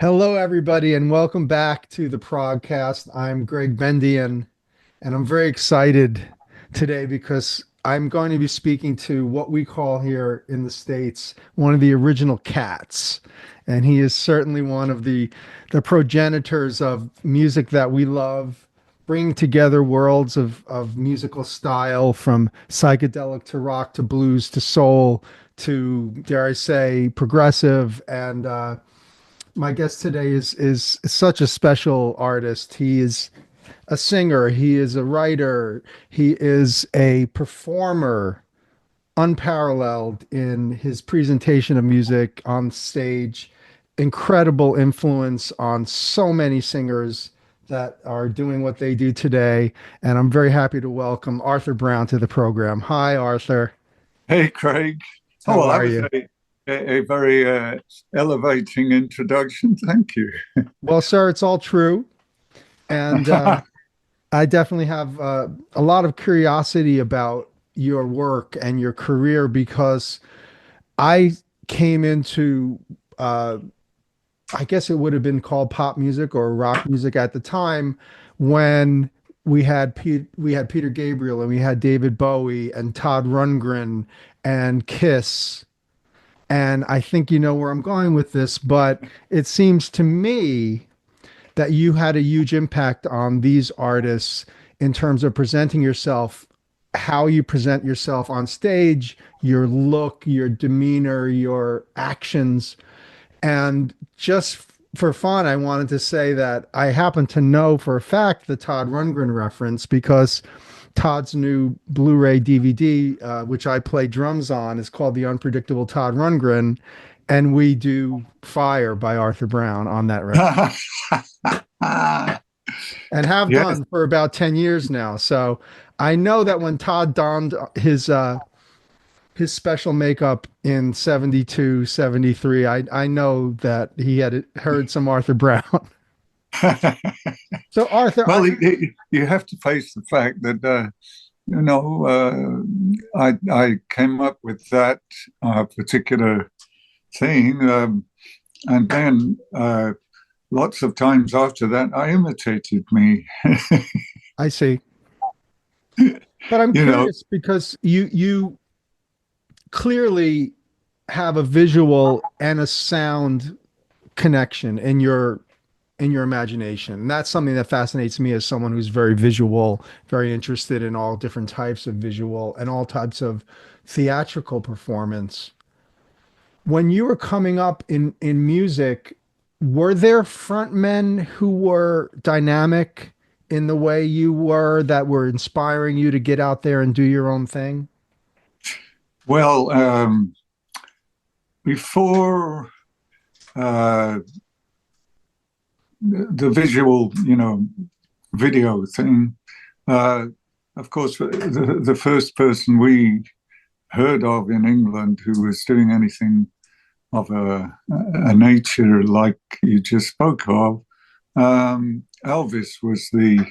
Hello, everybody, and welcome back to the ProgCast. I'm Gregg Bendian, and I'm very excited today because I'm going to be speaking to what we call here in the States one of the original cats. And he is certainly one of the progenitors of music that we love, bringing together worlds of musical style from psychedelic to rock to blues to soul to, dare I say, progressive and my guest today is such a special artist. He is a singer, he is a writer, he is a performer, unparalleled in his presentation of music on stage, incredible influence on so many singers that are doing what they do today. And I'm very happy to welcome Arthur Brown to the program. Hi, Arthur. Hey, Craig. Oh, How well, that are was you? a very elevating introduction. Thank you. Well, sir, it's all true. And I definitely have a lot of curiosity about your work and your career because I came into, uh, I guess it would have been called pop music or rock music at the time when we had Peter Gabriel and we had David Bowie and Todd Rundgren and Kiss. And I think you know where I'm going with this, but it seems to me that you had a huge impact on these artists in terms of presenting yourself, how you present yourself on stage, your look, your demeanor, your actions. And just for fun, I wanted to say that I happen to know for a fact the Todd Rundgren reference because Todd's new Blu-ray DVD, which I play drums on, is called The Unpredictable Todd Rundgren, and we do Fire by Arthur Brown on that record and have Yes. done for about 10 years now. So I know that when Todd donned his special makeup in 72, 73, I know that he had heard some Arthur Brown. So Arthur, Well, you have to face the fact that you know I came up with that particular thing, and then lots of times after that, I imitated me. I see. But I'm You know, curious because you clearly have a visual and a sound connection in your imagination. And that's something that fascinates me as someone who's very visual, very interested in all different types of visual and all types of theatrical performance. When you were coming up in music, were there frontmen who were dynamic in the way you were that were inspiring you to get out there and do your own thing? well, before uh, the visual, video thing. Uh, of course, the first person we heard of in England who was doing anything of a nature like you just spoke of, Elvis was the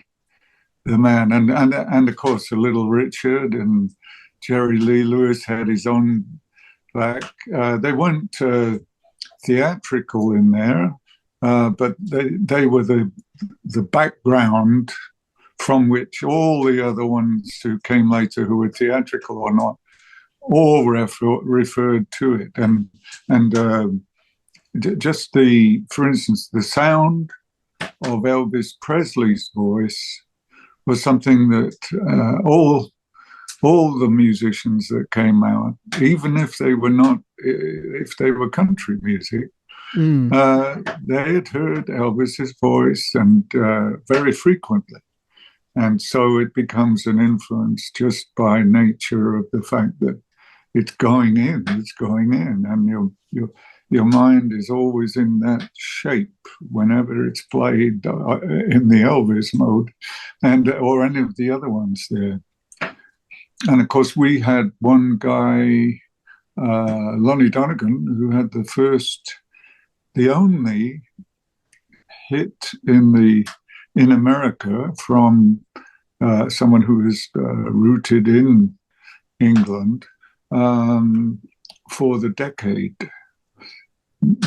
man, and of course, a Little Richard and Jerry Lee Lewis had his own back. They weren't theatrical in there, but they were the background from which all the other ones who came later, who were theatrical or not, all referred to it. And just for instance, the sound of Elvis Presley's voice was something that all the musicians that came out, even if they were not, if they were country music, Mm. they had heard Elvis's voice and very frequently. And so it becomes an influence just by nature of the fact that it's going in, and your mind is always in that shape whenever it's played in the Elvis mode, and or any of the other ones there. And of course, we had one guy, Lonnie Donegan, who had the only hit in America from someone who is rooted in England for the decade.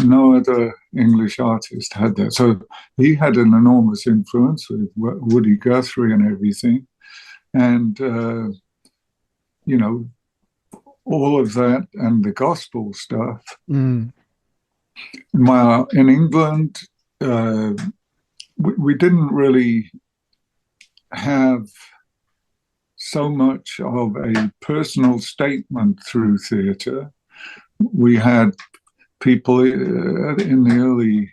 no other English artist had that. So he had an enormous influence with Woody Guthrie and everything. And, all of that and the gospel stuff. Mm. In England, we didn't really have so much of a personal statement through theatre. We had people in the early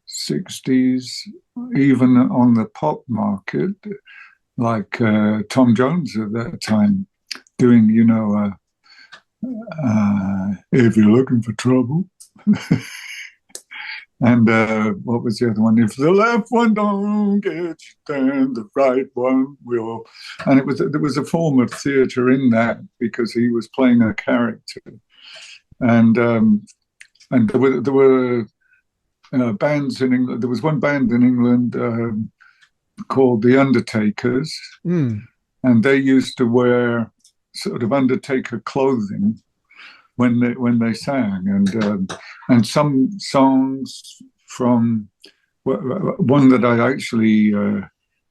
60s, even on the pop market, like Tom Jones at that time, doing, if you're looking for trouble. And what was the other one? If the left one don't get you, then the right one will. And there was a form of theatre in that because he was playing a character. And there were bands in England. There was one band in England called the Undertakers, and they used to wear sort of Undertaker clothing when they sang, and some songs from one that I actually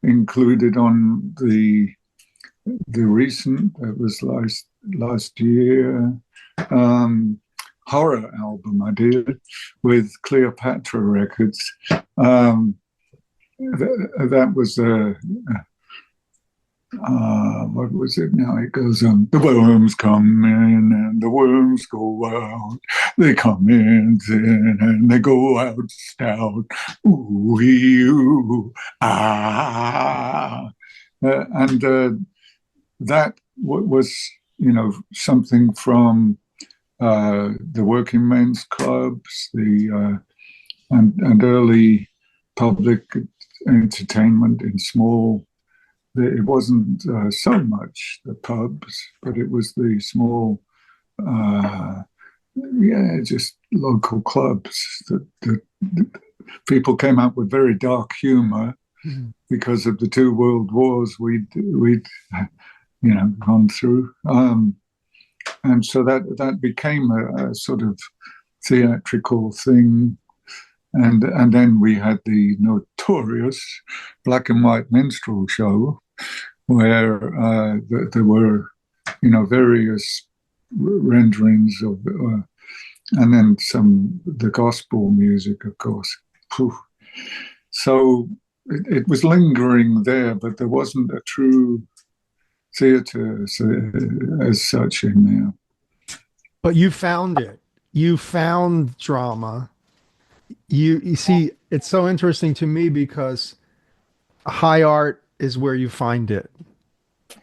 included on the recent, it was last year, horror album I did with Cleopatra Records. That was what was it now? It goes on. The worms come in and the worms go out. They come in thin and they go out stout. Ooh, ooh, ah. And that was, something from the working men's clubs, and early public entertainment in small. It wasn't so much the pubs, but it was the small, just local clubs that people came up with very dark humor because of the two world wars we'd gone through, and so that became a sort of theatrical thing. And then we had the notorious black and white minstrel show, where there were, various renderings of, and then the gospel music, of course. So it was lingering there, but there wasn't a true theatre as such in there. But you found it. You found drama. You see, it's so interesting to me because high art is where you find it.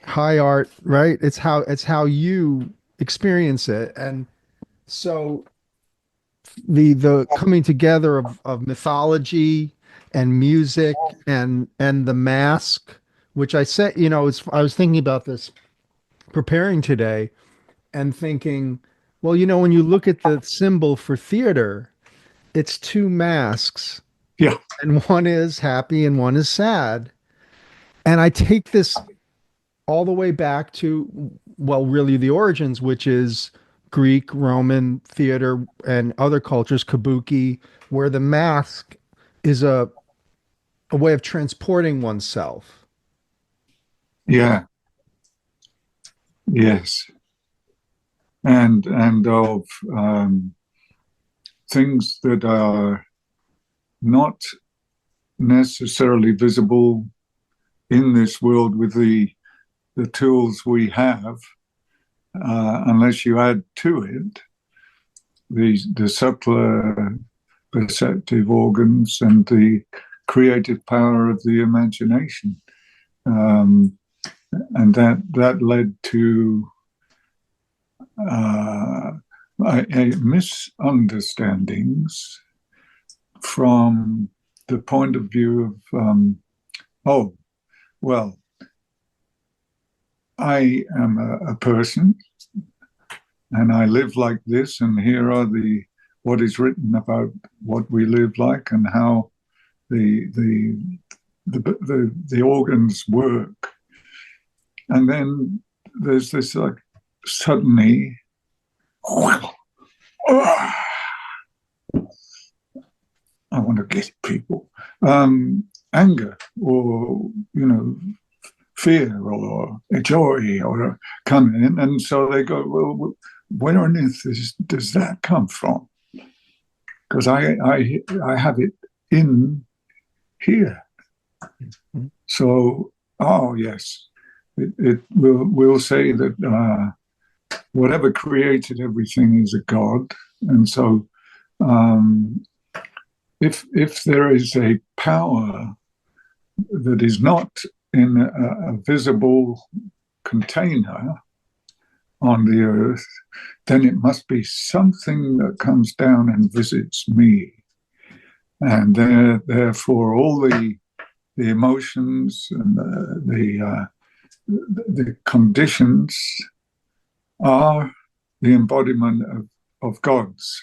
High art, right? It's how you experience it. And so the coming together of mythology and music and the mask, which I said, I was thinking about this preparing today and thinking, well, when you look at the symbol for theater, it's two masks. Yeah. And one is happy and one is sad. And I take this all the way back to, well, really the origins, which is Greek, Roman theater and other cultures, kabuki, where the mask is a way of transporting oneself. Yeah. Yes. And of things that are not necessarily visible in this world with the tools we have, unless you add to it the subtler perceptive organs and the creative power of the imagination. And that led to misunderstandings from the point of view of, I am a person and I live like this, and here are what is written about what we live like and how the organs work. And then there's this I want to get people. Anger, or fear, or a joy, or come in, and so they go, well, where on earth does that come from? Because I have it in here. So, oh yes, it will say that whatever created everything is a god, and so if there is a power that is not in a visible container on the earth, then it must be something that comes down and visits me, and therefore all the emotions and the conditions are the embodiment of gods.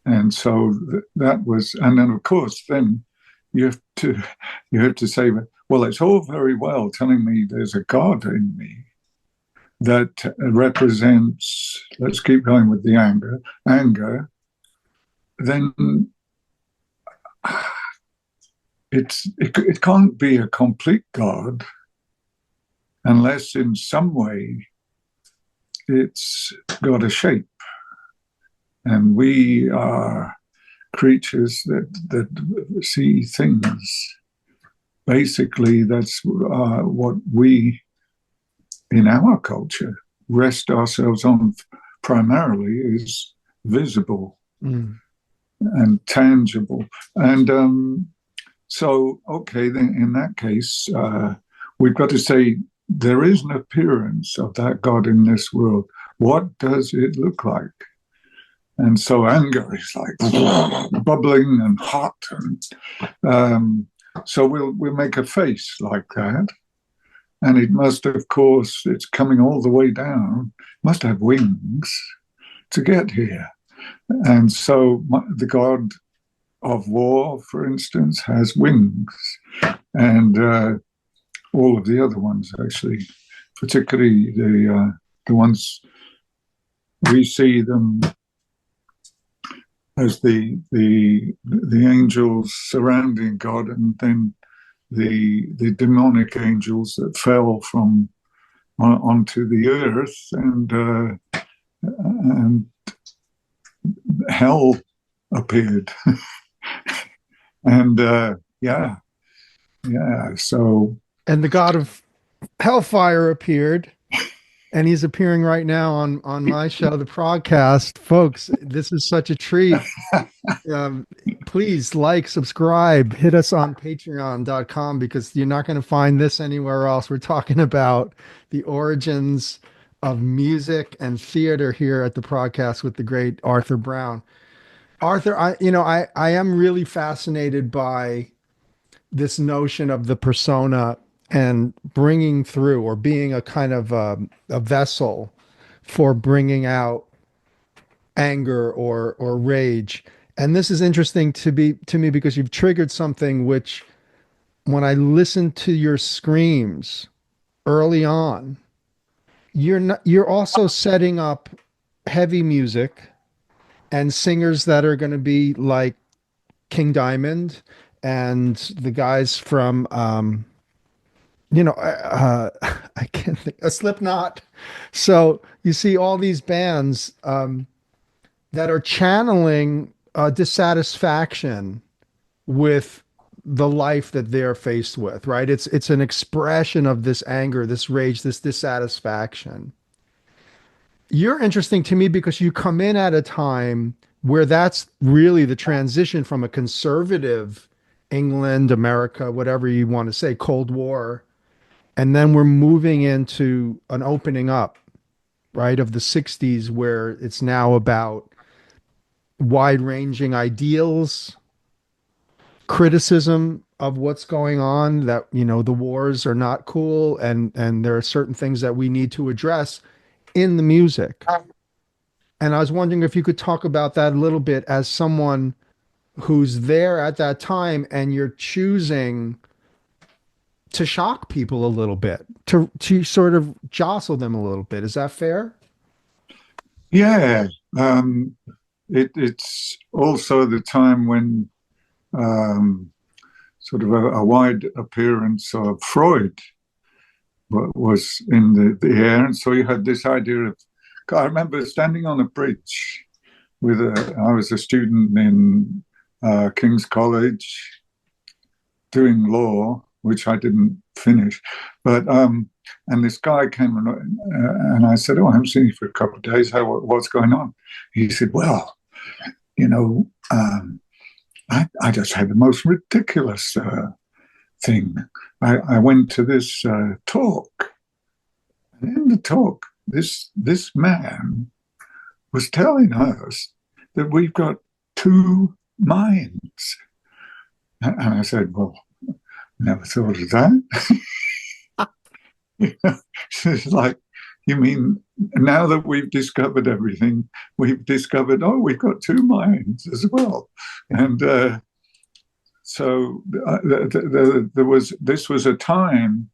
And so that was, and then of course, then you have to say, well, it's all very well telling me there's a God in me that represents, let's keep going with the anger, then it can't be a complete God unless in some way it's got a shape. And we are creatures that see things. Basically, that's what we, in our culture, rest ourselves on primarily, is visible and tangible. And so, okay, then in that case, we've got to say there is an appearance of that God in this world. What does it look like? And so anger is like bubbling and hot, and so we'll make a face like that, and it must, of course, it's coming all the way down, must have wings to get here. And so the god of war, for instance, has wings, and all of the other ones, actually, particularly the ones we see them as the angels surrounding God, and then the demonic angels that fell from onto the earth, and hell appeared, and so, and the god of hellfire appeared. And he's appearing right now on my show, the ProgCast. Folks, this is such a treat. Please like, subscribe, hit us on patreon.com, because you're not going to find this anywhere else. We're talking about the origins of music and theater here at the ProgCast with the great Arthur Brown. Arthur, I am really fascinated by this notion of the persona and bringing through, or being a kind of a vessel for bringing out anger or rage. And this is interesting to me because you've triggered something which, when I listen to your screams early on, you're also setting up heavy music and singers that are going to be like King Diamond and the guys from I can't think, a Slipknot. So you see all these bands that are channeling dissatisfaction with the life that they're faced with, right? It's an expression of this anger, this rage, this dissatisfaction. You're interesting to me because you come in at a time where that's really the transition from a conservative England, America, whatever you want to say, Cold War. And then we're moving into an opening up, right, of the 60s, where it's now about wide-ranging ideals, criticism of what's going on, that, the wars are not cool, and there are certain things that we need to address in the music. And I was wondering if you could talk about that a little bit as someone who's there at that time, and you're choosing to shock people a little bit, to sort of jostle them a little bit. Is that fair? Yeah. it's also the time when sort of a wide appearance of Freud was in the air. And so you had this idea of, I remember standing on a bridge I was a student in King's College doing law, which I didn't finish. But, and this guy came and I said, oh, I haven't seen you for a couple of days. What's going on? He said, well, you know, I just had the most ridiculous thing. I went to this talk. And in the talk, this man was telling us that we've got two minds. And I said, well, never thought of that. It's like, you mean now that we've discovered everything, we've discovered, oh, we've got two minds as well. And so this was a time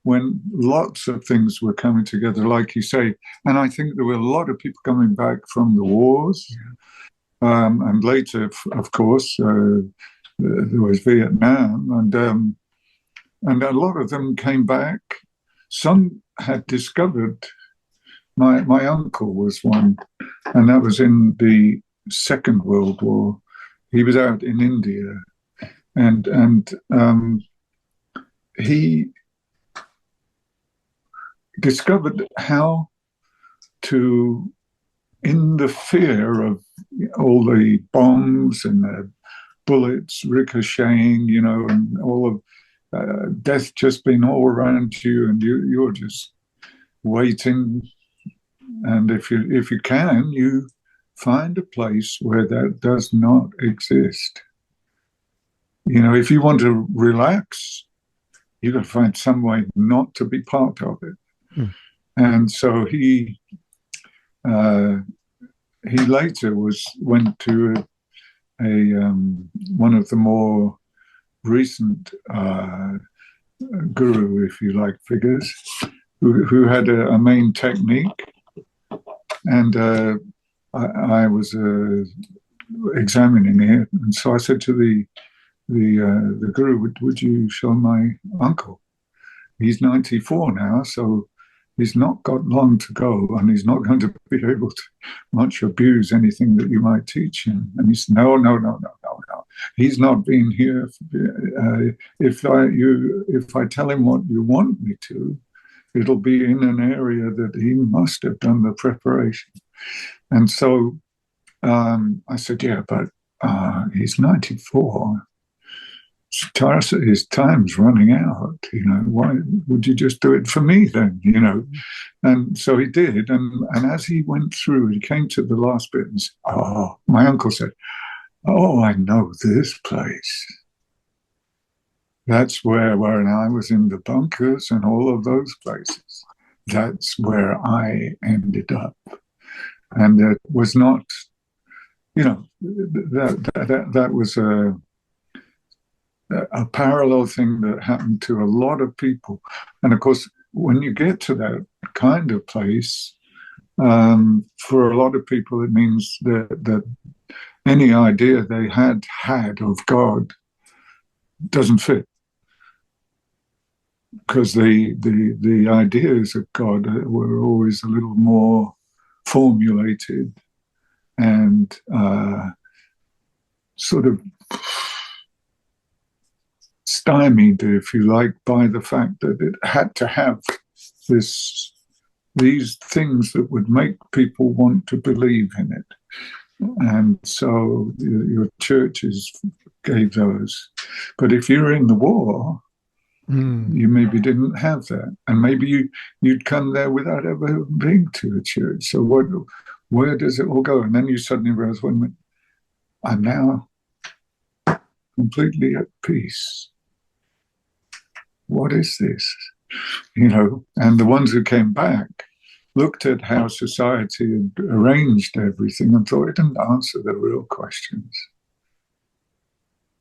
when lots of things were coming together, like you say. And I think there were a lot of people coming back from the wars. And later, of course, there was Vietnam. And a lot of them came back. Some had discovered, my uncle was one, and that was in the Second World War. He was out in India. And he discovered how to, in the fear of all the bombs and the bullets ricocheting, you know, and all of death just being all around you, and you're just waiting. And if you can, you find a place where that does not exist. You know, if you want to relax, you've got to find some way not to be part of it. And so he later went to one of the more recent guru, if you like, figures, who had a main technique, and I was examining it, and so I said to the guru, would you show my uncle? He's 94 now, so he's not got long to go, and he's not going to be able to much abuse anything that you might teach him. And he said, no. He's not been here. If I tell him what you want me to, it'll be in an area that he must have done the preparation. And so I said, yeah, but he's 94. His time's running out, you know, why would you just do it for me then, you know? And so he did, and as he went through, he came to the last bit and said, oh, my uncle said, oh, I know this place. That's where I was in the bunkers and all of those places. That's where I ended up. And it was not, you know, that was a parallel thing that happened to a lot of people. And of course, when you get to that kind of place, for a lot of people, it means that any idea they had of God doesn't fit, because the ideas of God were always a little more formulated and sort of stymied, if you like, by the fact that it had to have these things that would make people want to believe in it. And so your churches gave those. But if you're in the war, you maybe didn't have that. And maybe you'd come there without ever being to a church. So where does it all go? And then you suddenly realize, wait a minute, I'm now completely at peace. What is this? You know, and the ones who came back looked at how society had arranged everything and thought it didn't answer the real questions.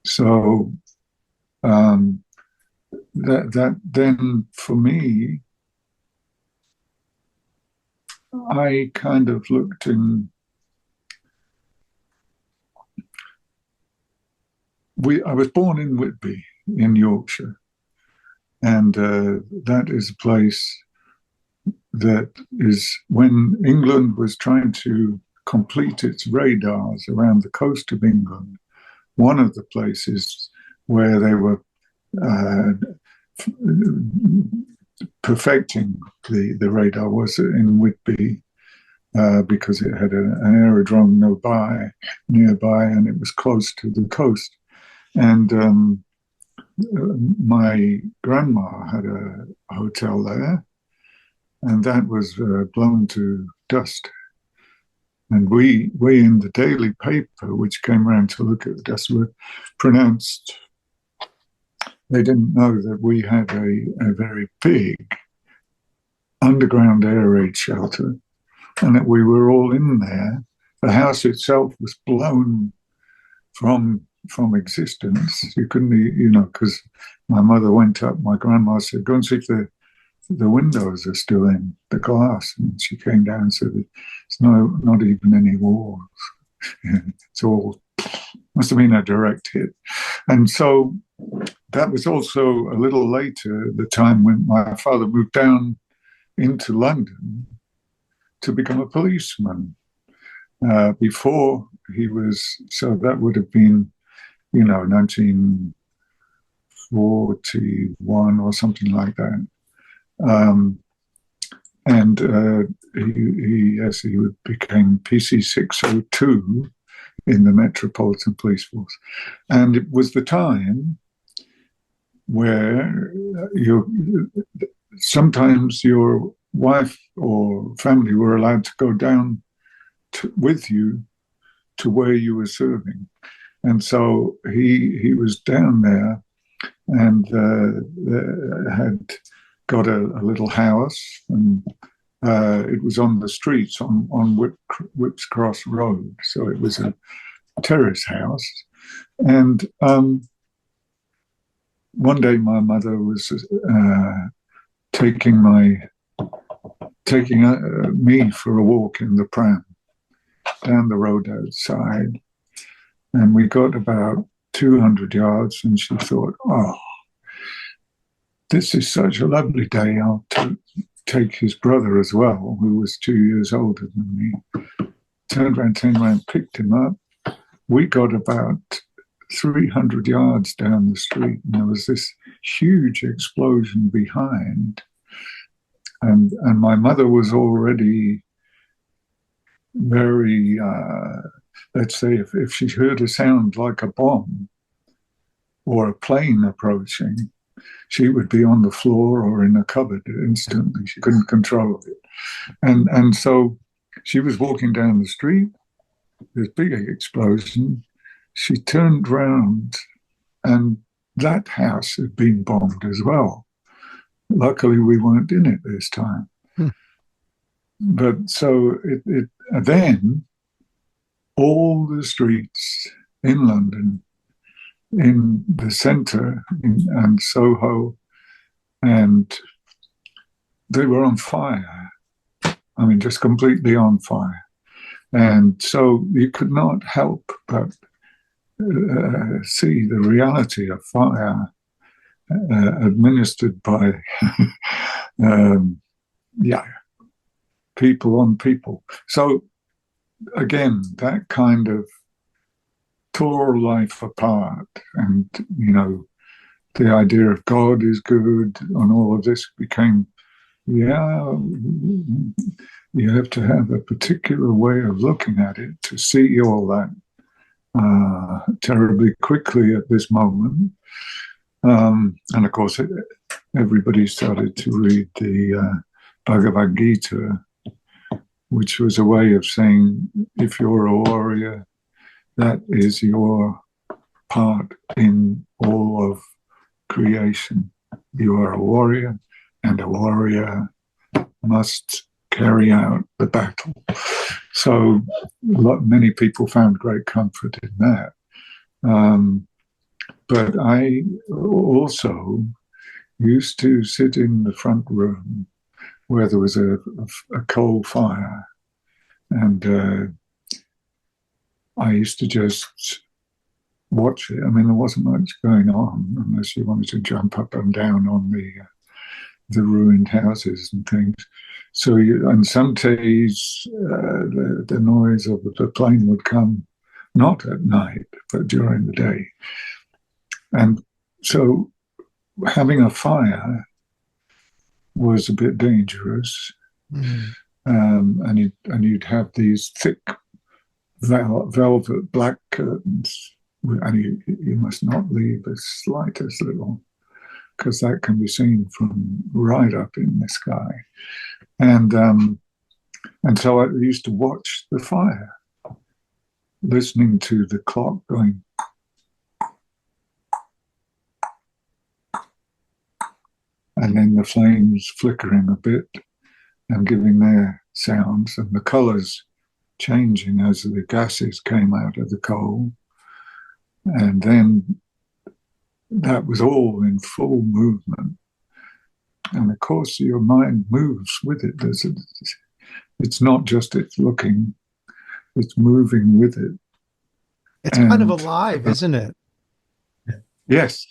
So that then, for me, I kind of looked in I was born in Whitby in Yorkshire, and that is a place that is, when England was trying to complete its radars around the coast of England, one of the places where they were perfecting the radar was in Whitby, because it had an aerodrome nearby, and it was close to the coast. And my grandma had a hotel there, and that was blown to dust. And we in the daily paper, which came around to look at the dust, were pronounced. They didn't know that we had a very big underground air raid shelter, and that we were all in there. The house itself was blown from existence. You couldn't, because my mother went up. My grandma said, "Go and see if the windows are still in the glass." And she came down and said, "It's not even any walls. It's all." Must have been a direct hit. And so that was also a little later, the time when my father moved down into London to become a policeman. Before he was, so that would have been, 1941 or something like that. And he became PC 602 in the Metropolitan Police Force. And it was the time where sometimes your wife or family were allowed to go down with you to where you were serving. And so he was down there and had got a little house, and it was on the streets on Whip's Cross Road. So it was a terrace house. And one day my mother was taking me for a walk in the pram down the road outside. And we got about 200 yards, and she thought, "Oh, this is such a lovely day. I'll take his brother as well, who was 2 years older than me." Turned around, picked him up. We got about 300 yards down the street, and there was this huge explosion behind. And my mother was already very, let's say, if she heard a sound like a bomb or a plane approaching, she would be on the floor or in a cupboard instantly. She couldn't control it. And so she was walking down the street, this big explosion. She turned round, and that house had been bombed as well. Luckily, we weren't in it this time. But so then all the streets in London, in the centre and Soho, and they were on fire. I mean, just completely on fire. And so you could not help but see the reality of fire administered by people on people. So again, that kind of tore life apart, and the idea of God is good and all of this became, you have to have a particular way of looking at it to see all that terribly quickly at this moment. And of course, everybody started to read the Bhagavad Gita, which was a way of saying, if you're a warrior, that is your part in all of creation. You are a warrior, and a warrior must carry out the battle. So many people found great comfort in that. But I also used to sit in the front room where there was a coal fire, and I used to just watch it. I mean, there wasn't much going on unless you wanted to jump up and down on the ruined houses and things. So, and some days the noise of the plane would come not at night, but during the day. And so having a fire was a bit dangerous. And you'd have these thick velvet black curtains, and you must not leave the slightest little, because that can be seen from right up in the sky. And so I used to watch the fire, listening to the clock going, and then the flames flickering a bit and giving their sounds, and the colors changing as the gases came out of the coal. And then that was all in full movement. And of course, your mind moves with it. It's not just it's looking, it's moving with it. It's kind of alive, isn't it? Yes,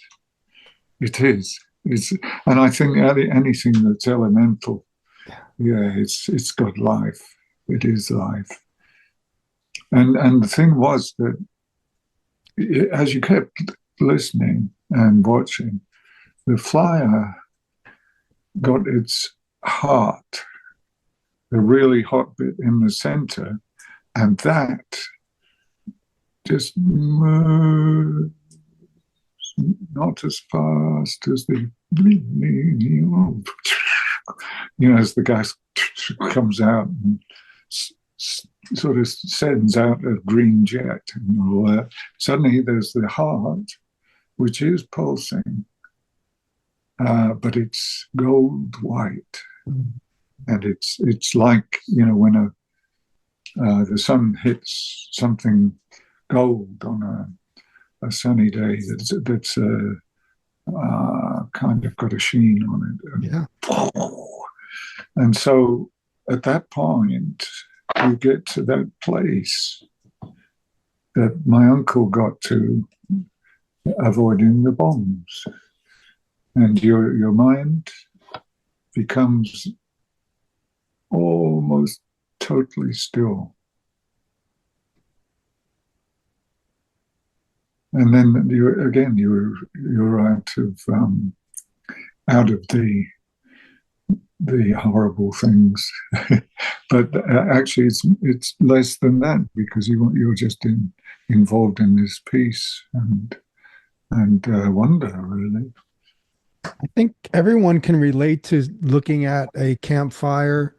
it is. And I think anything that's elemental, it's got life. It is life. And the thing was that as you kept listening and watching, the fire got its heart, the really hot bit in the center, and that just moved not as fast as the, as the gas comes out and sort of sends out a green jet and all that. Suddenly there's the heart, which is pulsing, but it's gold white. And it's like, when the sun hits something gold on a sunny day that's kind of got a sheen on it. Yeah. And so at that point, you get to that place that my uncle got to, avoiding the bombs. And your mind becomes almost totally still. And then you're out of the horrible things, but actually it's less than that, because you're just involved in this peace and wonder, really. I think everyone can relate to looking at a campfire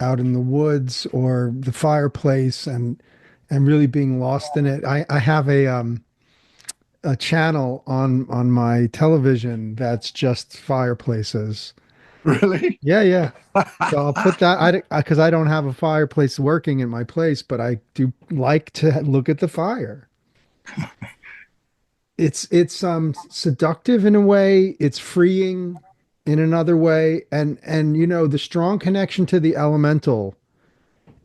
out in the woods or the fireplace and really being lost in it. I have a channel on my television that's just fireplaces. Really? Yeah. So I'll put that, because I don't have a fireplace working in my place, but I do like to look at the fire. It's seductive in a way, it's freeing in another way, and the strong connection to the elemental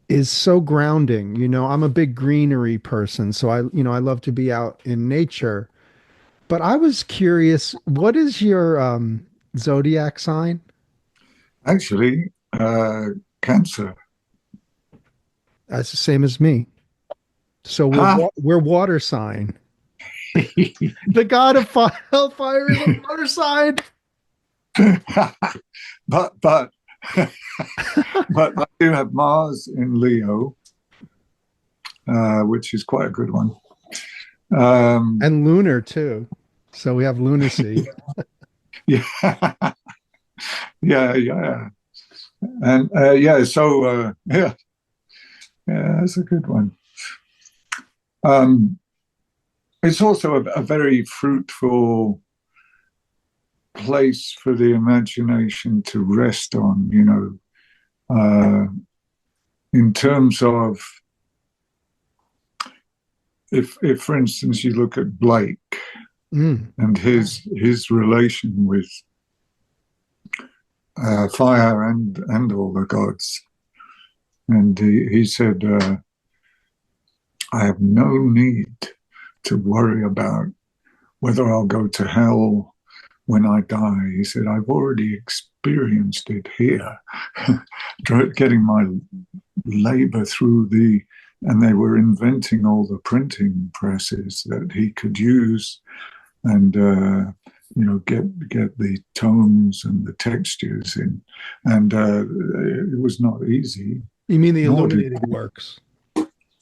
is so grounding. I'm a big greenery person, so I love to be out in nature. But I was curious, what is your zodiac sign? Actually, Cancer. That's the same as me. So we're water sign. The god of hellfire is a water sign. but I do have Mars in Leo, which is quite a good one. And lunar too. So we have lunacy. Yeah. Yeah. And yeah, that's a good one. It's also a very fruitful place for the imagination to rest on, in terms of, if for instance you look at Blake and his relation with fire and all the gods, and he said, I have no need to worry about whether I'll go to hell when I die. He said, I've already experienced it here, getting my labor through and they were inventing all the printing presses that he could use and, get the tones and the textures in. And it was not easy. You mean the illuminated works?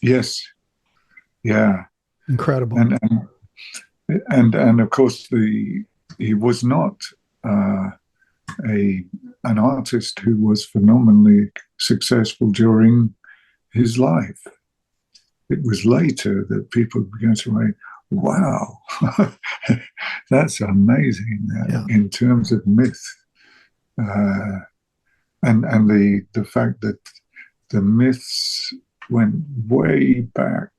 Yes. Yeah. Incredible. And of course he was not an artist who was phenomenally successful during his life. It was later that people began to say, wow, that's amazing in terms of myth. And the fact that the myths went way back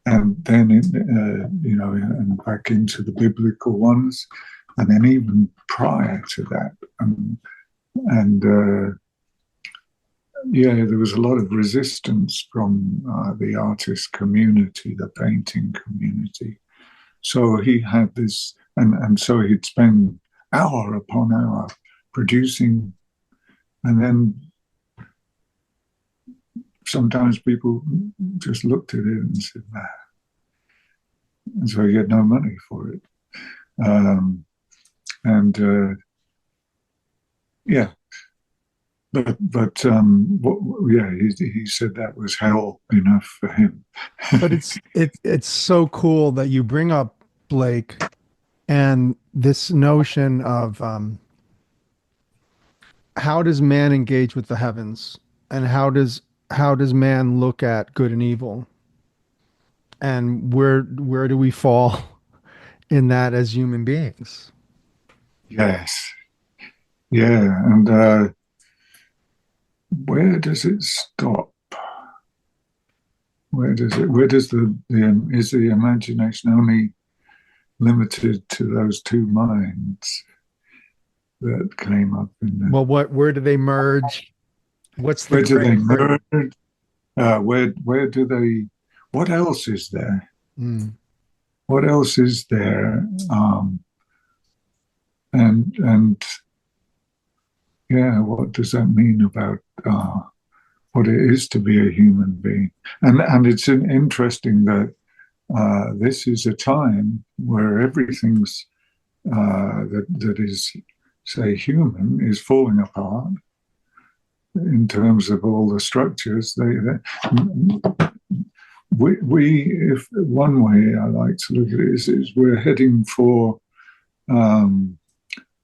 and then and back into the biblical ones, and then even prior to that, there was a lot of resistance from the artist community, the painting community. So he had this, and so he'd spend hour upon hour producing, and then sometimes people just looked at it and said, nah. And so he had no money for it. He said that was hell enough for him. But it's so cool that you bring up Blake and this notion of how does man engage with the heavens, and how does man look at good and evil, and where do we fall in that as human beings? Yes. Yeah. And where does it stop? Is the imagination only limited to those two minds that came up in the... Well, where do they merge? What's the... Where do they merge? Where do they... What else is there? Mm. What else is there? What does that mean about what it is to be a human being? And it's interesting that this is a time where everything's that is, say, human is falling apart in terms of all the structures. If one way I like to look at it is we're heading for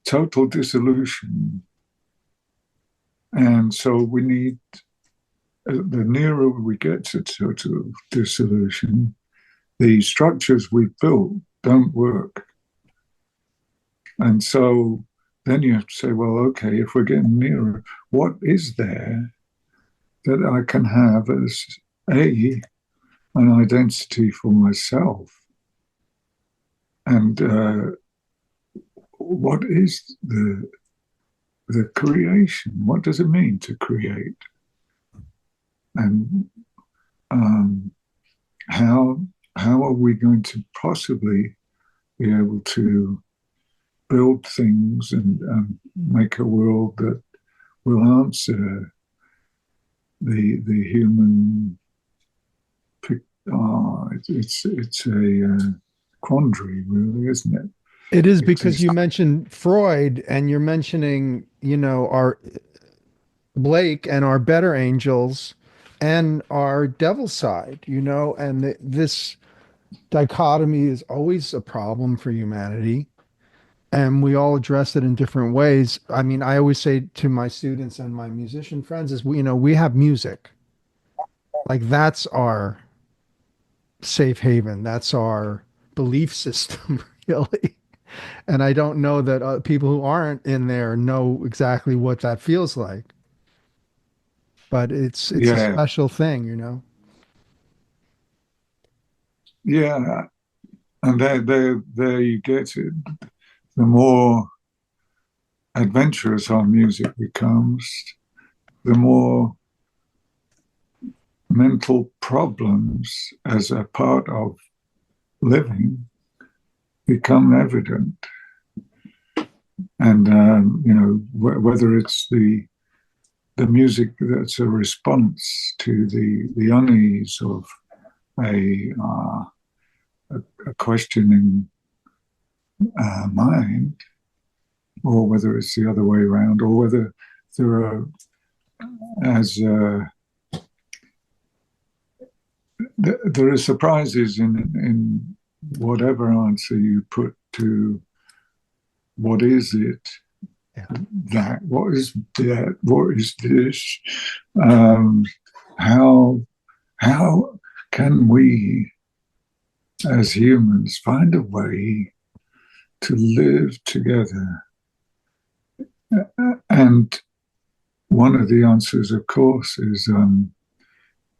total dissolution. And so we need, the nearer we get to total dissolution, the structures we've built don't work. And so then you have to say, well, okay, if we're getting nearer, what is there that I can have as an identity for myself? And what is the creation? What does it mean to create? And how are we going to possibly be able to build things and make a world that will answer the human? It's a quandary, really, isn't it? It is, because you mentioned Freud, and you're mentioning, our Blake and our better angels and our devil side, and this dichotomy is always a problem for humanity, and we all address it in different ways. I mean, I always say to my students and my musician friends is, we have music. Like, that's our safe haven. That's our belief system, really. And I don't know that people who aren't in there know exactly what that feels like. But it's a special thing, Yeah, and there you get it. The more adventurous our music becomes, the more mental problems as a part of living become evident. And, whether it's the music that's a response to the unease of a questioning mind, or whether it's the other way around, or whether there are, there are surprises in whatever answer you put to what is it, that, what is that, what is this, how can we as humans find a way to live together? And one of the answers, of course, is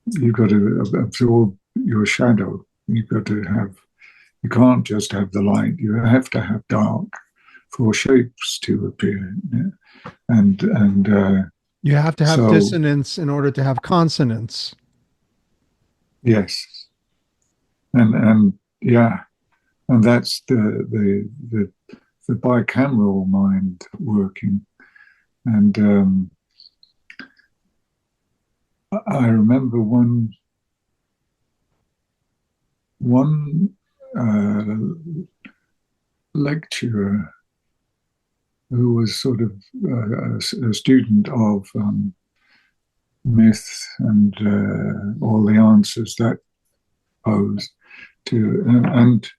you've got to absorb your shadow. You've got to have, you can't just have the light, you have to have dark for shapes to appear. And you have to have dissonance in order to have consonance. Yes. And yeah, and that's the bicameral mind working. And I remember one lecturer who was sort of a student of myth and all the answers that pose to, and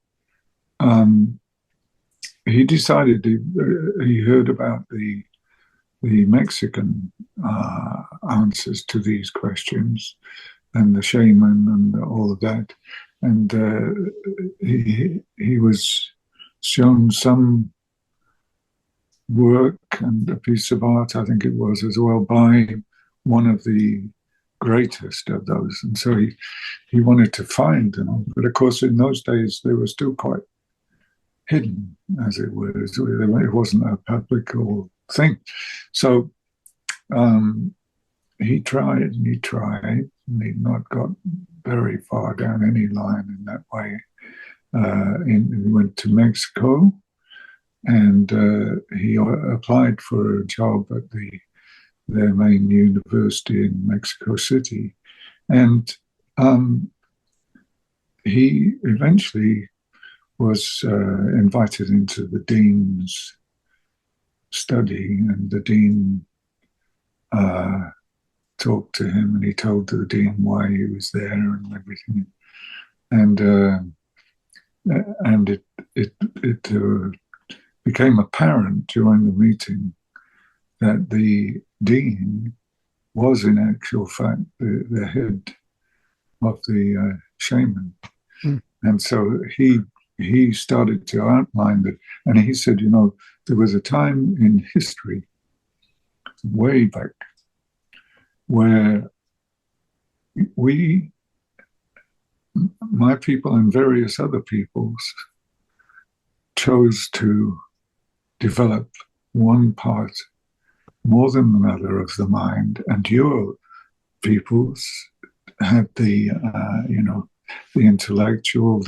he decided he heard about the Mexican answers to these questions and the shaman and all of that, and he was shown some work and a piece of art, I think it was as well, by one of the greatest of those, and so he wanted to find them, but of course in those days they were still quite hidden, as it were. It wasn't a public thing. So he tried and he tried, and he'd not got very far down any line in that way. He went to Mexico, and he applied for a job at their main university in Mexico City. And he eventually was invited into the dean's study, and the dean talked to him, and he told the dean why he was there and everything. And it became apparent during the meeting that the dean was in actual fact the head of the shaman. And so he started to outline that, and he said, there was a time in history, way back, where my people and various other peoples, chose to develop one part more than another of the mind, and your peoples had the intellectual,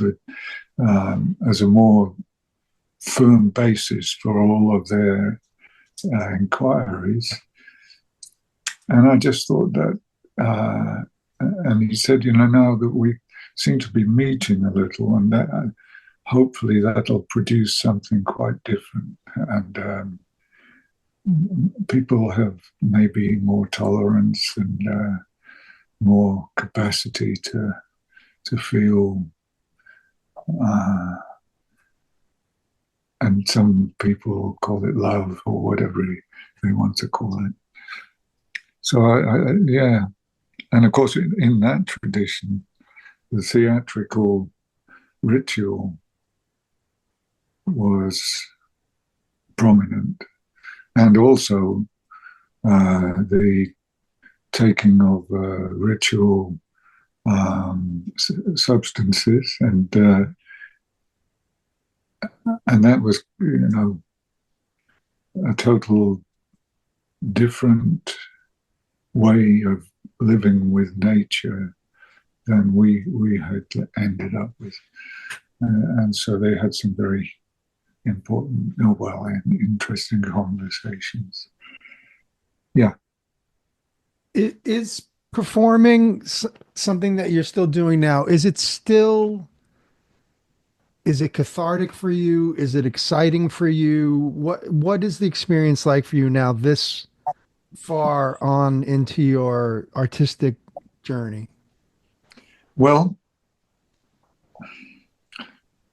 as a more firm basis for all of their inquiries. And I just thought that, and he said, now that we seem to be meeting a little, and that hopefully that'll produce something quite different. And people have maybe more tolerance and more capacity to feel, and some people call it love or whatever they want to call it. So yeah, and of course in that tradition, the theatrical ritual was prominent, and also the taking of ritual substances, and that was, a total different way of living with nature than we had ended up with. and so they had some very important, and interesting conversations. Yeah. Is performing something that you're still doing now? Is it cathartic for you? Is it exciting for you? What is the experience like for you now, this far on into your artistic journey? Well,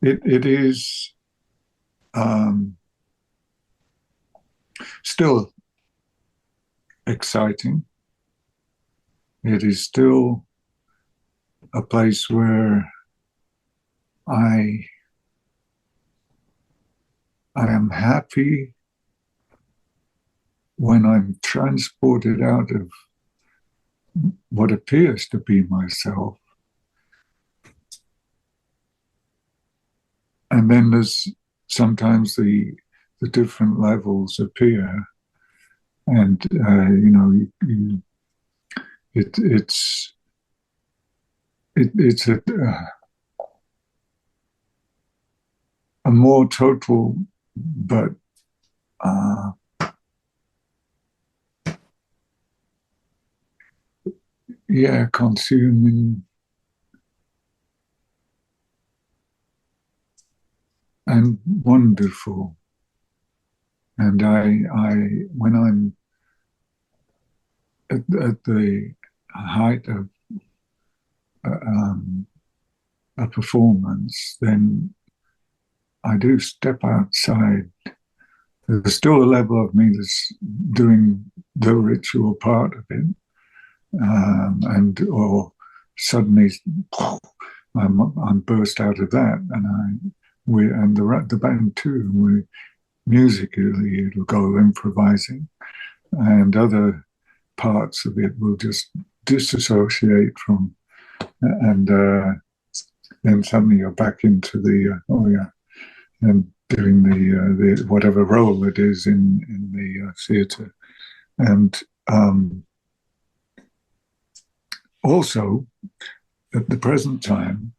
it is still exciting. It is still a place where I am happy when I'm transported out of what appears to be myself. And then there's sometimes the different levels appear, and it's a more total, but consuming and wonderful. And I when I'm at the height of a performance, then I do step outside. There's still a level of me that's doing the ritual part of it, or suddenly I'm burst out of that, and the band too. We musically it'll go improvising, and other parts of it will just disassociate from, and then suddenly you're back into the and doing the whatever role it is in the theatre, and also at the present time,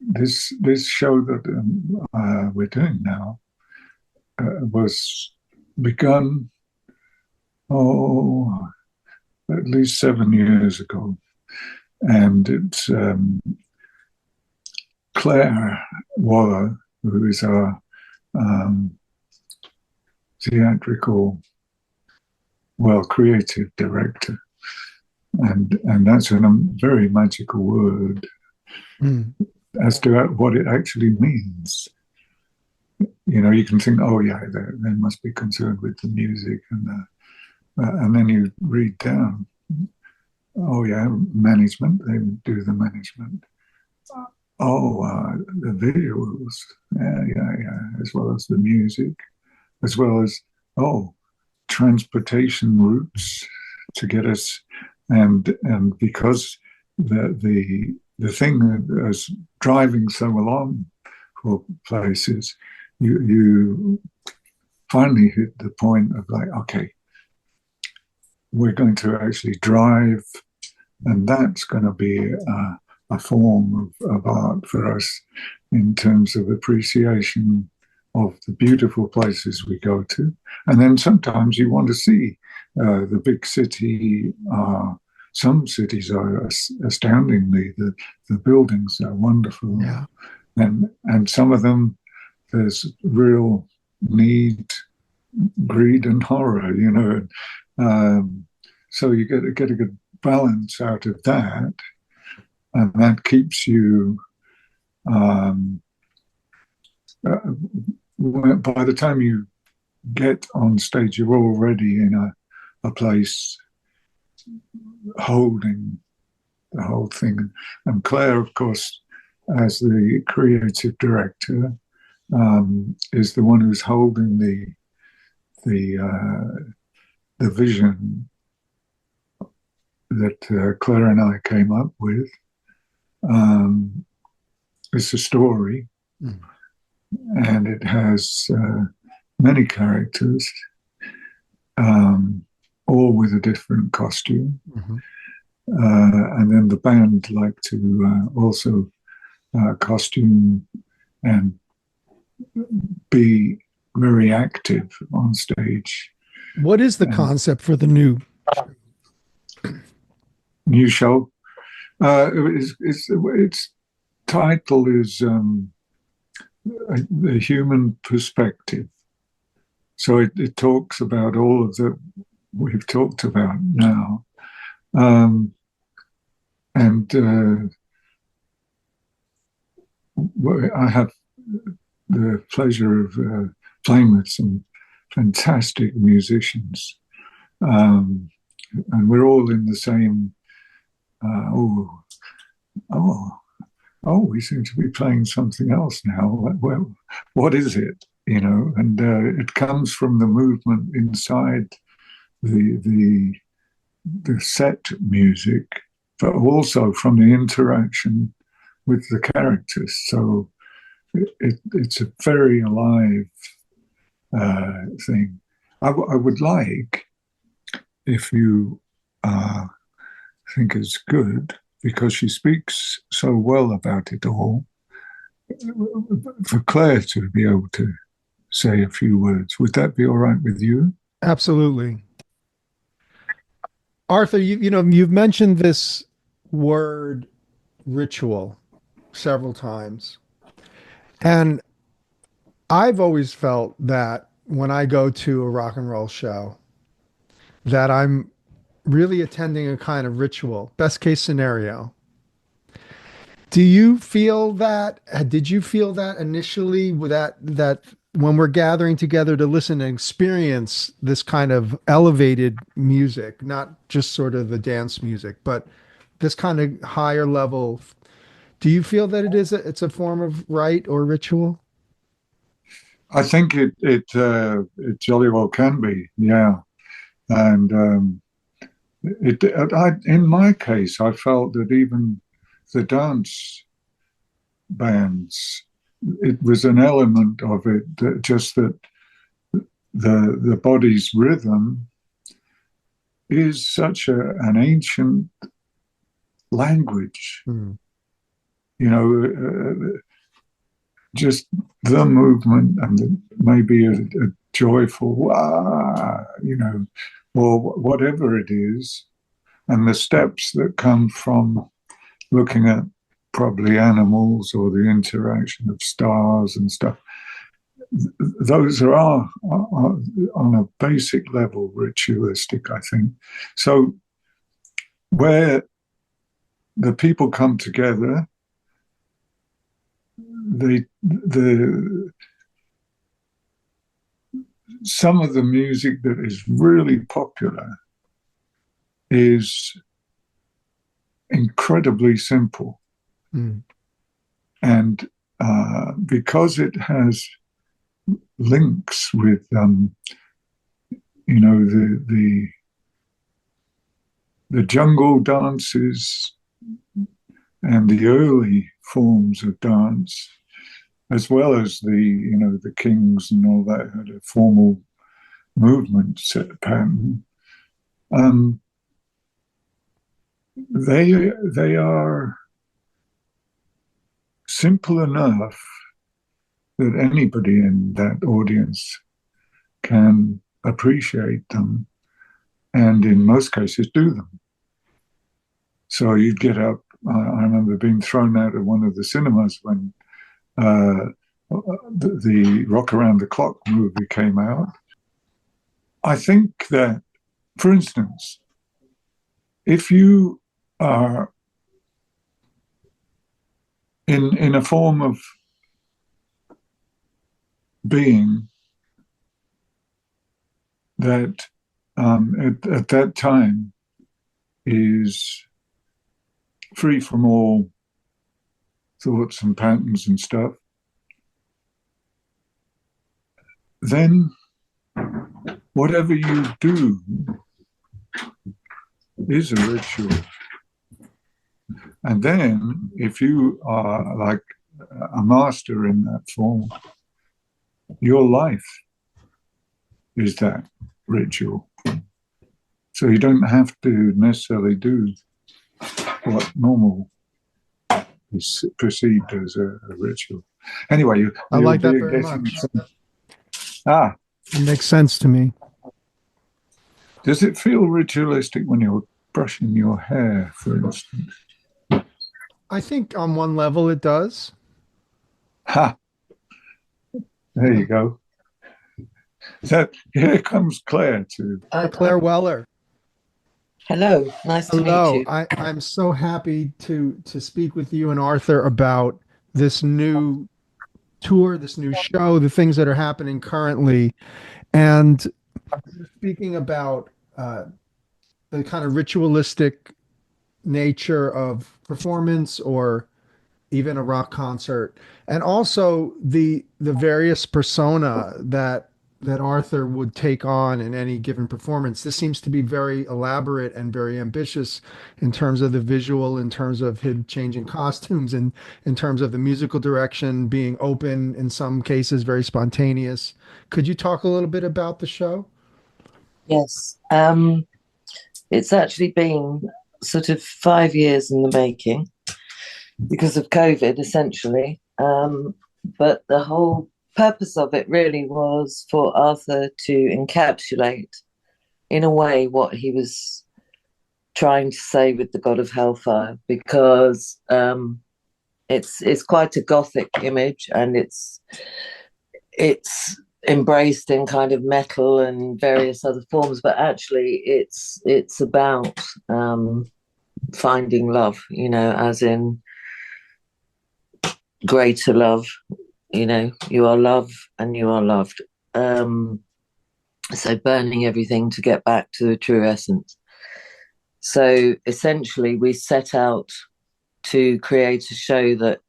this show that we're doing now was begun at least 7 years ago, and it's Claire Waller, who is our theatrical, creative director, and that's a very magical word as to what it actually means. You can think, they must be concerned with the music, and then you read down, management, they do the management. The visuals, as well as the music, as well as transportation routes to get us, and because the thing that is driving so along for places, you finally hit the point of we're going to actually drive, and that's going to be a form of art for us in terms of appreciation of the beautiful places we go to. And then sometimes you want to see the big city. Some cities are astoundingly, the buildings are wonderful. Yeah. And some of them, there's real need, greed, and horror, so you get a good balance out of that, and that keeps you. By the time you get on stage, you're already in a place holding the whole thing. And Claire, of course, as the creative director, is the one who's holding the vision that Claire and I came up with. It's a story, and it has many characters, all with a different costume. And then the band like to also costume and be very active on stage. What is the concept for the new show? Its title is The Human Perspective. So it talks about all of that we've talked about now. I have the pleasure of playing with some fantastic musicians. And we're all in the same, we seem to be playing something else now. Well, what is it? And it comes from the movement inside the set music, but also from the interaction with the characters. So it's a very alive thing. I would like, if you think it's good, because she speaks so well about it all, for Claire to be able to say a few words. Would that be all right with you? Absolutely. Arthur, you've mentioned this word ritual several times. And I've always felt that when I go to a rock and roll show, that I'm really attending a kind of ritual, best case scenario. Do you feel that? Did you feel that initially, that when we're gathering together to listen and experience this kind of elevated music, not just sort of the dance music, but this kind of higher level, do you feel that it's a form of rite or ritual? I think it jolly well can be, yeah. And in my case, I felt that even the dance bands, it was an element of it that the body's rhythm is such an ancient language. Mm. Just the movement and maybe a joyful, or whatever it is, and the steps that come from looking at probably animals or the interaction of stars and stuff. Those are on a basic level ritualistic, I think. So where the people come together, some of the music that is really popular is incredibly simple. Mm. And because it has links with the jungle dances and the early forms of dance, as well as the kings and all that had a formal movement set pattern. They are simple enough that anybody in that audience can appreciate them, and in most cases do them. So you'd get up. I remember being thrown out of one of the cinemas when the Rock Around the Clock movie came out. I think that, for instance, if you are in a form of being that at that time is free from all thoughts and patterns and stuff, then whatever you do is a ritual. And then if you are like a master in that form, your life is that ritual. So you don't have to necessarily do what normal is perceived as a ritual. Anyway, I like that very much. It makes sense to me. Does it feel ritualistic when you're brushing your hair, for instance? I think on one level it does. Ha! There you go. So here comes Claire too. Claire Weller. Hello, nice to meet you. I'm so happy to speak with you and Arthur about this new tour, this new show, the things that are happening currently. And speaking about the kind of ritualistic nature of performance or even a rock concert, and also the various persona that Arthur would take on in any given performance. This seems to be very elaborate and very ambitious in terms of the visual, in terms of him changing costumes, and in terms of the musical direction being open, in some cases very spontaneous. Could you talk a little bit about the show? Yes, it's actually been sort of 5 years in the making because of COVID, essentially. But the whole purpose of it really was for Arthur to encapsulate, in a way, what he was trying to say with the God of Hellfire, because it's quite a gothic image, and it's embraced in kind of metal and various other forms, but actually it's about finding love, as in greater love. You are love and you are loved. So burning everything to get back to the true essence. So essentially we set out to create a show that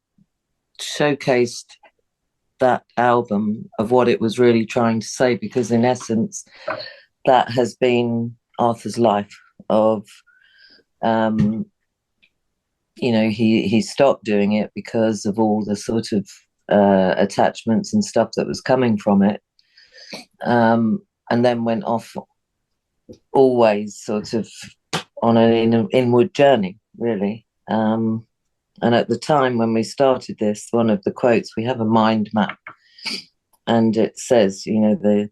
showcased that album of what it was really trying to say, because in essence that has been Arthur's life of he stopped doing it because of all the sort of attachments and stuff that was coming from it, and then went off always sort of on an inward journey, really. And at the time when we started this, one of the quotes, we have a mind map, and it says, the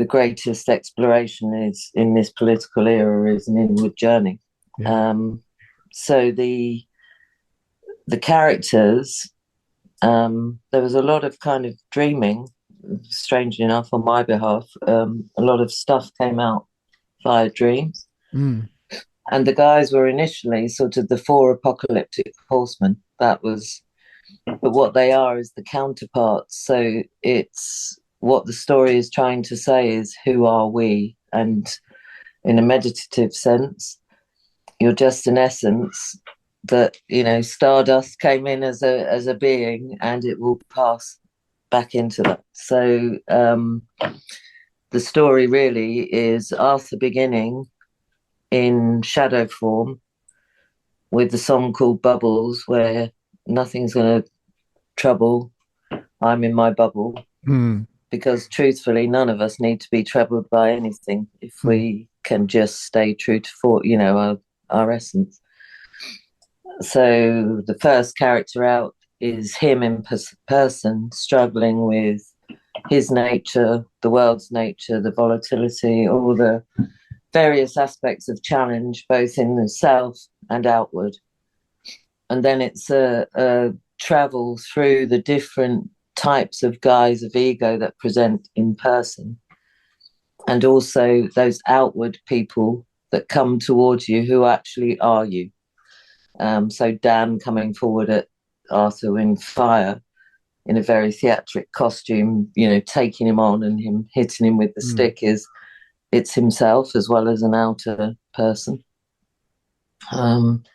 greatest exploration is in this political era is an inward journey. Yeah. So the characters, there was a lot of kind of dreaming, strangely enough, on my behalf. A lot of stuff came out via dreams. Mm. And the guys were initially sort of the four apocalyptic horsemen. But what they are is the counterparts. So it's what the story is trying to say is, who are we? And in a meditative sense, you're just an essence that, stardust came in as a being, and it will pass back into that. So the story really is Arthur beginning in shadow form with the song called Bubbles, where nothing's going to trouble, I'm in my bubble. Because truthfully, none of us need to be troubled by anything if we can just stay true to our essence. So the first character out is him in person, struggling with his nature, the world's nature, the volatility, all the various aspects of challenge, both in the self and outward. And then it's a travel through the different types of guise of ego that present in person, and also those outward people that come towards you who actually are you. So Dan coming forward at Arthur in fire in a very theatric costume, taking him on and him hitting him with the stick, it's himself as well as an outer person. And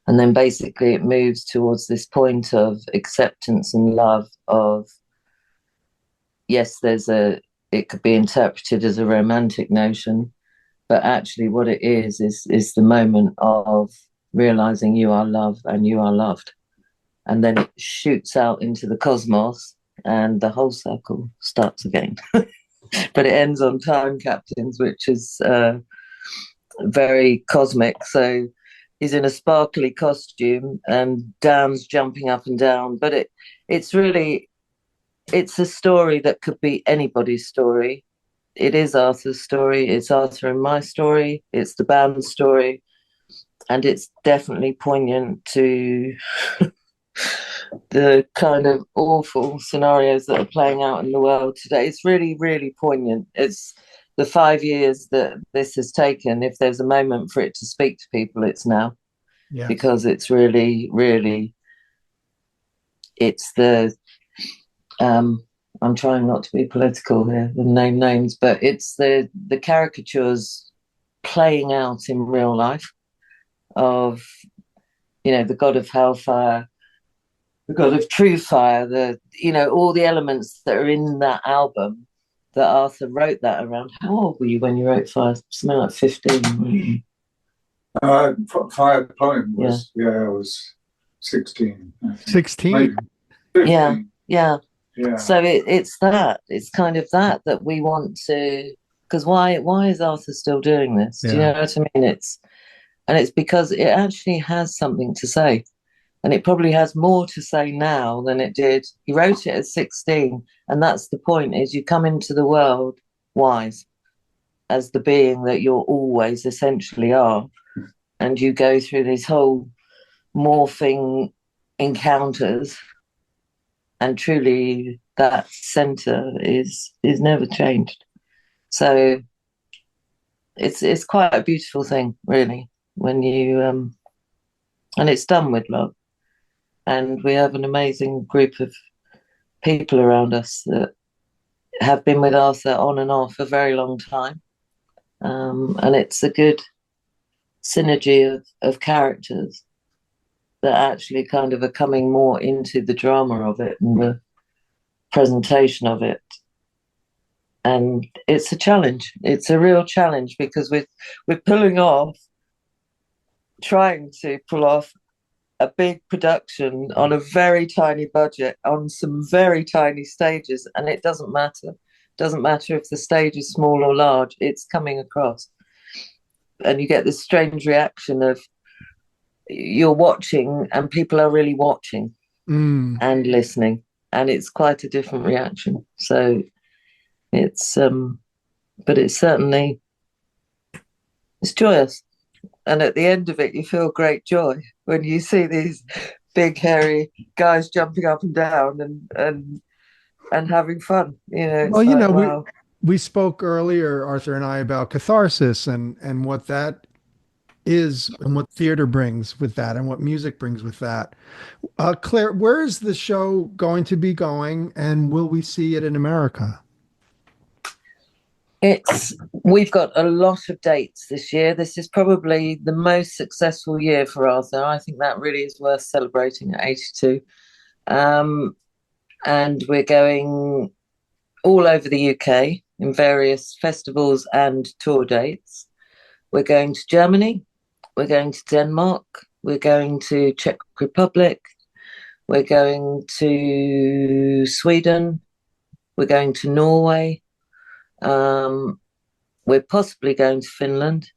then basically it moves towards this point of acceptance and love of, yes, it could be interpreted as a romantic notion, but actually what it is the moment of realizing you are love and you are loved. And then it shoots out into the cosmos and the whole circle starts again. But it ends on Time Captains, which is very cosmic. So he's in a sparkly costume and Dan's jumping up and down. But it's a story that could be anybody's story. It is Arthur's story. It's Arthur and my story. It's the band's story. And it's definitely poignant to the kind of awful scenarios that are playing out in the world today. It's really, really poignant. It's the 5 years that this has taken. If there's a moment for it to speak to people, it's now. Yeah. Because it's really, really, it's the, I'm trying not to be political here and name names, but it's the caricatures playing out in real life of, the god of hellfire, the god of true fire, all the elements that are in that album that Arthur wrote that around. How old were you when you wrote Fire? Something like 15, weren't you? Fire poem was, I was 16. 16? Yeah. So it's that. It's kind of that we want to, because why is Arthur still doing this? Do you know what I mean? It's because it actually has something to say. And it probably has more to say now than it did. He wrote it at 16. And that's the point, is you come into the world wise as the being that you're always essentially are. And you go through these whole morphing encounters. And truly that center is never changed. So it's quite a beautiful thing, really, when you and it's done with love. And we have an amazing group of people around us that have been with Arthur on and off a very long time. And it's a good synergy of characters that actually kind of are coming more into the drama of it and the presentation of it. And it's a challenge. It's a real challenge because we're trying to pull off a big production on a very tiny budget on some very tiny stages, and it doesn't matter. It doesn't matter if the stage is small or large, it's coming across. And you get this strange reaction of you're watching and people are really watching and listening, and it's quite a different reaction. So it's but it's certainly, it's joyous. And at the end of it, you feel great joy when you see these big, hairy guys jumping up and down and having fun. Wow. we spoke earlier, Arthur and I, about catharsis and what that is and what theater brings with that and what music brings with that. Claire, where is the show going to be going, and will we see it in America? We've got a lot of dates this year. This is probably the most successful year for Arthur. I think that really is worth celebrating at 82. And we're going all over the UK in various festivals and tour dates. We're going to Germany. We're going to Denmark. We're going to Czech Republic. We're going to Sweden. We're going to Norway. We're possibly going to Finland.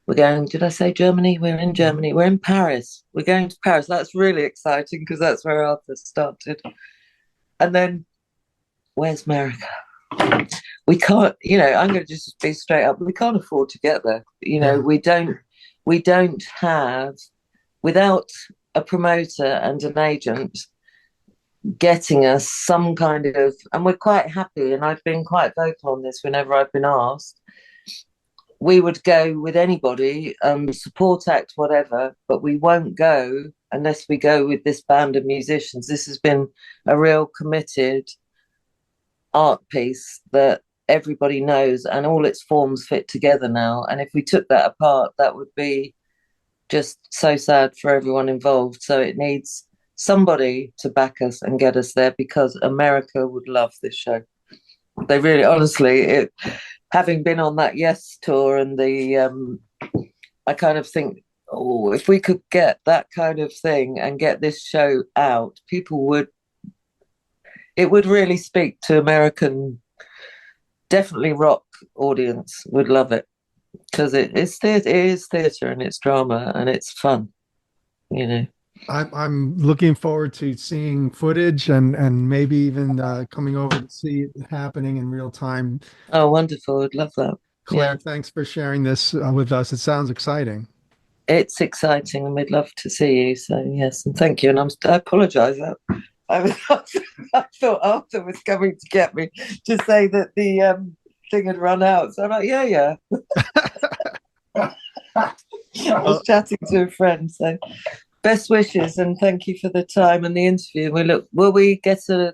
We're going, did I say Germany? We're in Germany. We're in Paris. We're going to Paris. That's really exciting because that's where Arthur started. And then, where's America? We can't, I'm going to just be straight up. We can't afford to get there. We don't have, without a promoter and an agent getting us some kind of, and we're quite happy, and I've been quite vocal on this whenever I've been asked, we would go with anybody, support act, whatever, but we won't go unless we go with this band of musicians. This has been a real committed art piece that everybody knows, and all its forms fit together now. And if we took that apart, that would be just so sad for everyone involved. So it needs somebody to back us and get us there, because America would love this show. They really, honestly, having been on that Yes tour and I kind of think, if we could get that kind of thing and get this show out, it would really speak to American, definitely rock audience would love it. because it's theatre, it is theatre, and it's drama, and it's fun. You know. I'm looking forward to seeing footage and maybe even coming over to see it happening in real time. Oh, wonderful! I'd love that. Claire, Yeah, thanks for sharing this with us. It sounds exciting. it's exciting, and we'd love to see you. So yes, and thank you. And I apologise. I thought Arthur was coming to get me to say that the thing had run out. So I'm like, yeah. I was chatting to a friend. So best wishes, and thank you for the time and the interview. Will we get a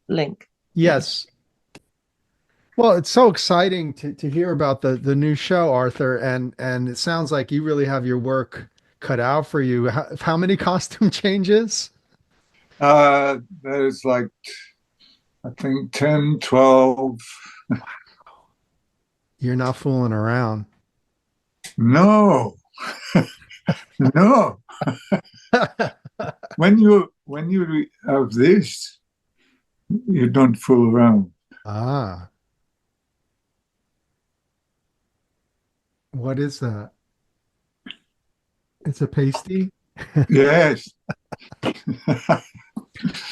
link? Yes. Well, it's so exciting to hear about the new show, Arthur, and it sounds like you really have your work cut out for you. How many costume changes? There's like, I think 10, 12. You're not fooling around. No, no. When you have this, you don't fool around. Ah, what is that? It's a pasty? Yes.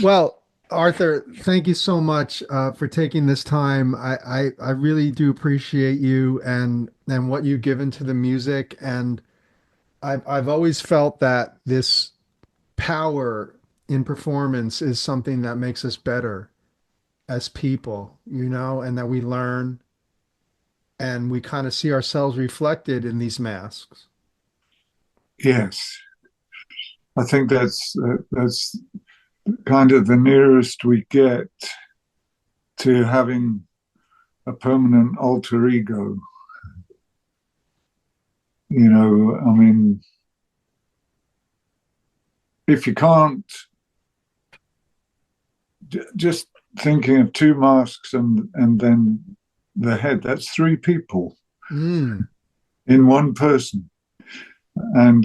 Well, Arthur, thank you so much for taking this time. I really do appreciate you and what you've given to the music. And I've always felt that this power in performance is something that makes us better as people, and that we learn and we kind of see ourselves reflected in these masks. Yes. I think that's kind of the nearest we get to having a permanent alter ego. I mean, if you can't, just thinking of two masks and then the head, that's three people in one person. And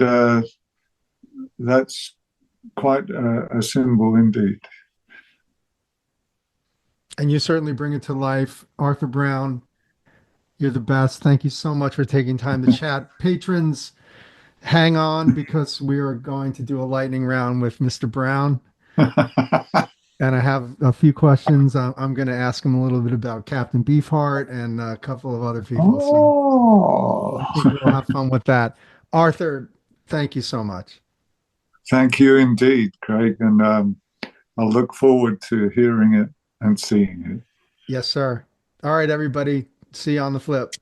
that's quite a symbol indeed. And you certainly bring it to life. Arthur Brown, you're the best. Thank you so much for taking time to chat. Patrons, hang on because we are going to do a lightning round with Mr. Brown. And I have a few questions. I'm going to ask him a little bit about Captain Beefheart and a couple of other people. So I think we'll have fun with that. Arthur, thank you so much. Thank you indeed, Craig. And I'll look forward to hearing it and seeing it. Yes, sir. All right, everybody. See you on the flip.